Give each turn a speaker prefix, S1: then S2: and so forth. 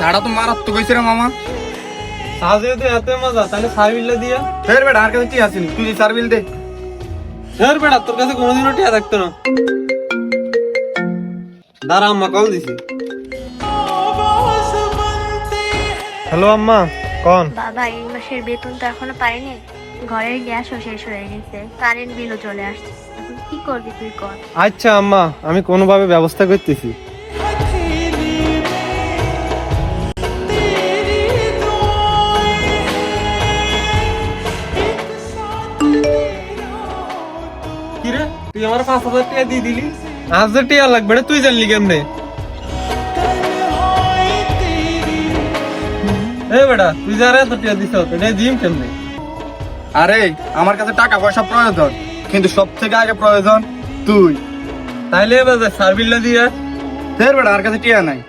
S1: সাড়া তো মারাত্মক হয়েছে রে মামা।
S2: সাজে তো এত মজা, তাহলে সার্ভিলটা দিয়া।
S1: ফের বেটা আর কাছে কি আসেনি, তুই সার্ভিল দে।
S2: ধর বেটা, তোর কাছে কোনোদিনও টিয়া থাকতো না। দাঁড়া, আম্মা কল দিছি। হ্যালো আম্মা, কন?
S3: বাবা, এই মাসের বেতন তো এখনো পাইনি। ঘরের গ্যাসও শেষ হয়ে গেছে, কারেন্ট বিলও চলে আসছে। এখন কি করবি তুই কর।
S2: আচ্ছা আম্মা, আমি কোনোভাবে ব্যবস্থা করতেছি। কিরে, তুই আমার 5,000 টাকা দিয়ে দিলি? 1,000 টাকা লাগবে না, তুই জানলি কেমনে? বেটা, তুই যারা এত টাকা দিছ, এটা জিম কেমনে?
S1: আরে আমার কাছে টাকা পয়সা প্রয়োজন, কিন্তু সব থেকে আগে প্রয়োজন তুই।
S2: তাইলে এবার সার্ভিলটা দিয়া।
S1: ফের বেটা আর কাছে টিয়া নাই।